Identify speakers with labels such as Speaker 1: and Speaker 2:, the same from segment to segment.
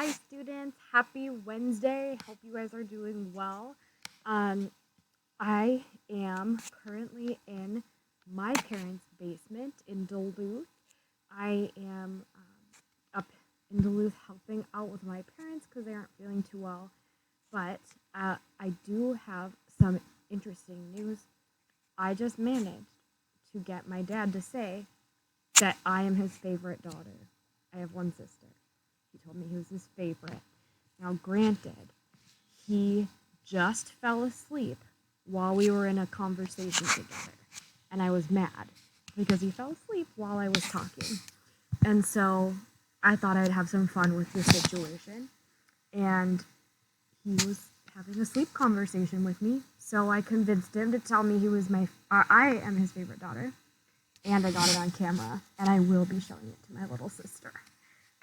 Speaker 1: Hi, students. Happy Wednesday. Hope you guys are doing well. Um, I am currently in my parents' basement in Duluth. I am up in Duluth helping out with my parents because they aren't feeling too well. But I do have some interesting news. I just managed to get my dad to say that I am his favorite daughter. I have one sister. He told me he was his favorite. Now, granted, he just fell asleep while we were in a conversation together. And I was mad because he fell asleep while I was talking. And so I thought I'd have some fun with the situation. And he was having a sleep conversation with me. So I convinced him to tell me I am his favorite daughter. And I got it on camera. And I will be showing it to my little sister.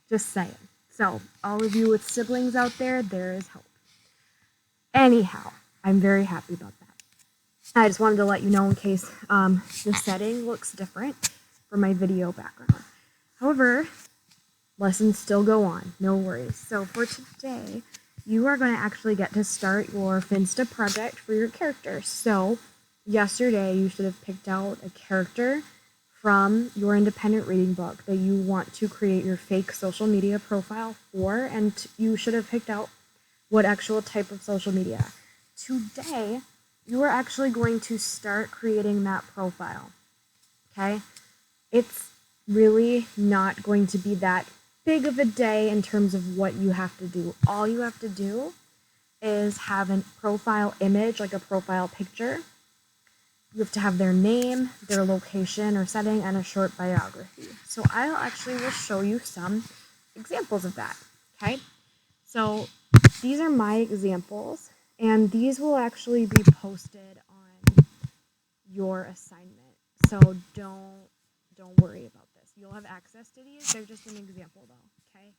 Speaker 1: Just saying. So, all of you with siblings out there, there is hope. Anyhow, I'm very happy about that. I just wanted to let you know in case the setting looks different for my video background. However, lessons still go on, no worries. So for today, you are going to actually get to start your Finsta project for your characters. So yesterday, you should have picked out a character from your independent reading book that you want to create your fake social media profile for, and you should have picked out what actual type of social media. Today, you are actually going to start creating that profile, okay? It's really not going to be that big of a day in terms of what you have to do. All you have to do is have a profile image, like a profile picture. You have to have their name, their location or setting, and a short biography. So I actually will show you some examples of that, okay? So these are my examples, and these will actually be posted on your assignment. So don't worry about this. You'll have access to these. They're just an example though, okay?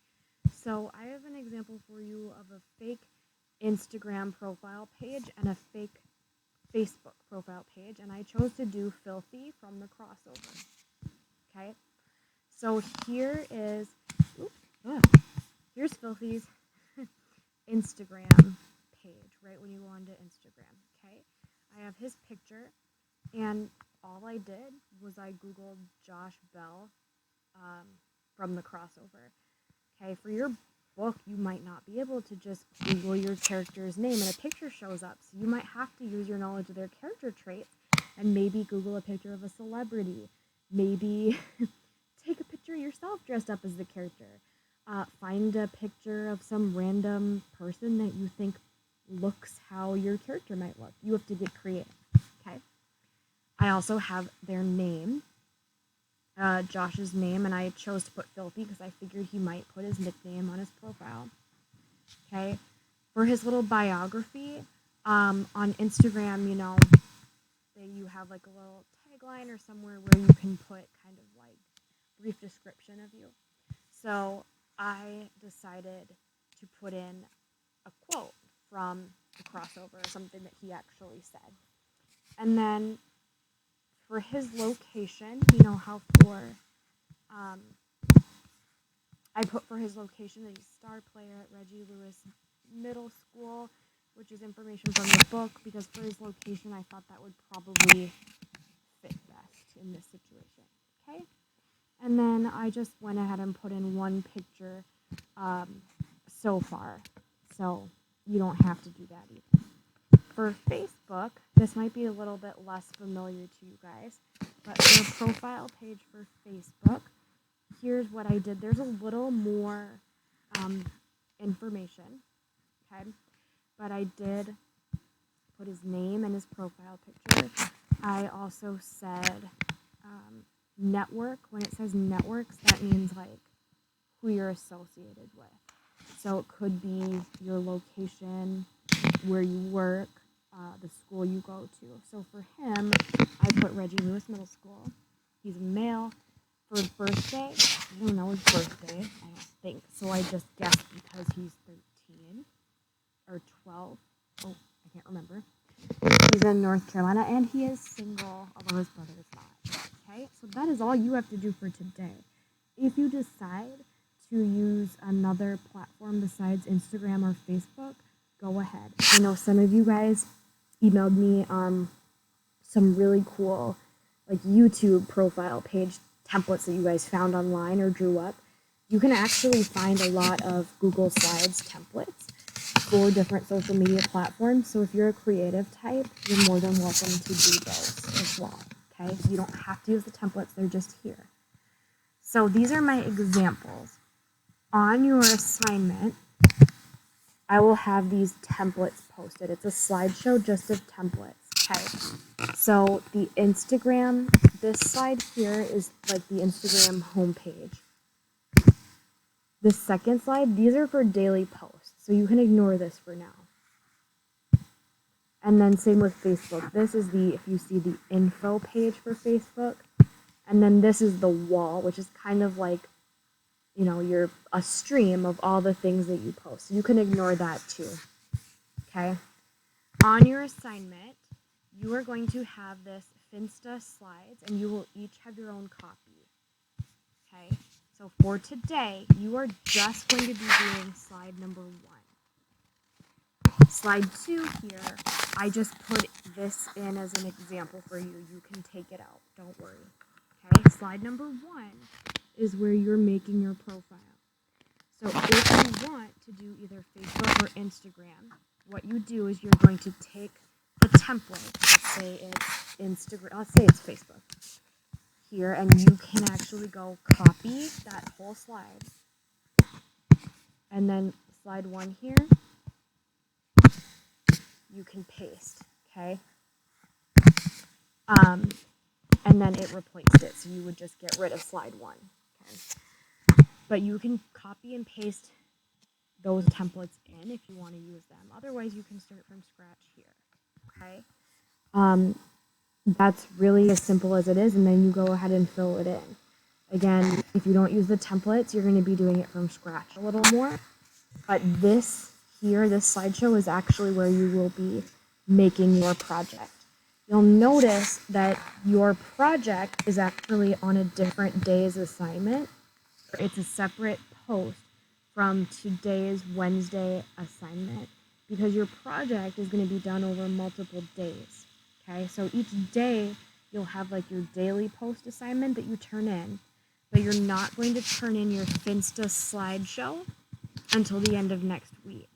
Speaker 1: So I have an example for you of a fake Instagram profile page and a fake Facebook profile page, and I chose to do Filthy from the crossover. Okay, so here's Filthy's Instagram page, right when you go onto Instagram. Okay, I have his picture, and all I did was I googled Josh Bell from the crossover. Okay, for your book, you might not be able to just Google your character's name and a picture shows up. So you might have to use your knowledge of their character traits and maybe Google a picture of a celebrity. Maybe take a picture of yourself dressed up as the character. Find a picture of some random person that you think looks how your character might look. You have to get creative, okay? I also have their name. Josh's name, and I chose to put Filthy because I figured he might put his nickname on his profile. Okay, for his little biography, on Instagram, you have like a little tagline or somewhere where you can put kind of like brief description of you. So I decided to put in a quote from the crossover, something that he actually said. And then for his location, how I put for his location that he's a star player at Reggie Lewis Middle School, which is information from the book, because for his location, I thought that would probably fit best in this situation, okay? And then I just went ahead and put in one picture so far, so you don't have to do that either. For Facebook, this might be a little bit less familiar to you guys, but for a profile page for Facebook, here's what I did. There's a little more information, okay? But I did put his name and his profile picture. I also said network. When it says networks, that means like who you're associated with. So it could be your location, where you work, the school you go to. So for him, I put Reggie Lewis Middle School. He's a male. For his birthday, I don't know his birthday, I don't think. So I just guessed because he's 13 or 12. Oh, I can't remember. He's in North Carolina and he is single, although his brother is not. Okay, so that is all you have to do for today. If you decide to use another platform besides Instagram or Facebook, go ahead. I know some of you guys emailed me some really cool like YouTube profile page templates that you guys found online or drew up. You can actually find a lot of Google Slides templates for different social media platforms. So if you're a creative type, you're more than welcome to do those as well. Okay, so you don't have to use the templates, they're just here. So these are my examples. On your assignment, I will have these templates posted. It's a slideshow just of templates. Okay, so the Instagram, this slide here is like the Instagram homepage. The second slide, these are for daily posts, so you can ignore this for now. And then same with Facebook. This is the, if you see the info page for Facebook, and then this is the wall, which is kind of like, you know, you're a stream of all the things that you post. So you can ignore that too. Okay. On your assignment, you are going to have this Finsta slides, and you will each have your own copy. Okay. So for today, you are just going to be doing slide number 1. Slide 2 here, I just put this in as an example for you. You can take it out. Don't worry. Okay. Slide number 1 is where you're making your profile. So if you want to do either Facebook or Instagram, what you do is you're going to take the template. Let's say it's Instagram. Let's say it's Facebook here, and you can actually go copy that whole slide, and then slide 1 here, you can paste. Okay. And then it replaced it, so you would just get rid of slide 1. Okay. But you can copy and paste those templates in if you want to use them. Otherwise, you can start from scratch here. Okay. That's really as simple as it is, and then you go ahead and fill it in. Again, if you don't use the templates, you're going to be doing it from scratch a little more. But this here, this slideshow, is actually where you will be making your project. You'll notice that your project is actually on a different day's assignment. It's a separate post from today's Wednesday assignment because your project is going to be done over multiple days. Okay, so each day you'll have like your daily post assignment that you turn in, but you're not going to turn in your Finsta slideshow until the end of next week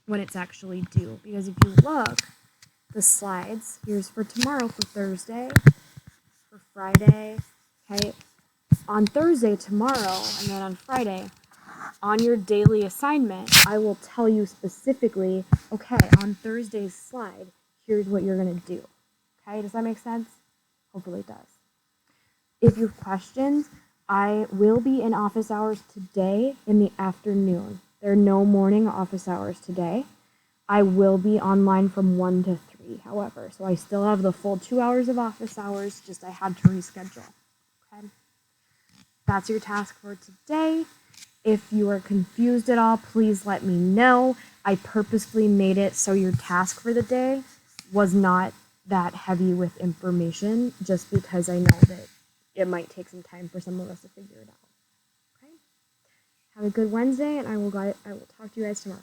Speaker 1: when it's actually due. Because if you look, the slides, here's for tomorrow, for Thursday, for Friday, okay, on Thursday, tomorrow, and then on Friday, on your daily assignment, I will tell you specifically, okay, on Thursday's slide, here's what you're going to do. Okay, does that make sense? Hopefully it does. If you have questions, I will be in office hours today in the afternoon. There are no morning office hours today. I will be online from 1 to 3, however. So I still have the full 2 hours of office hours, just I had to reschedule. Okay? That's your task for today. If you are confused at all, please let me know. I purposefully made it so your task for the day was not that heavy with information, just because I know that it might take some time for some of us to figure it out. Okay? Have a good Wednesday, and I will talk to you guys tomorrow.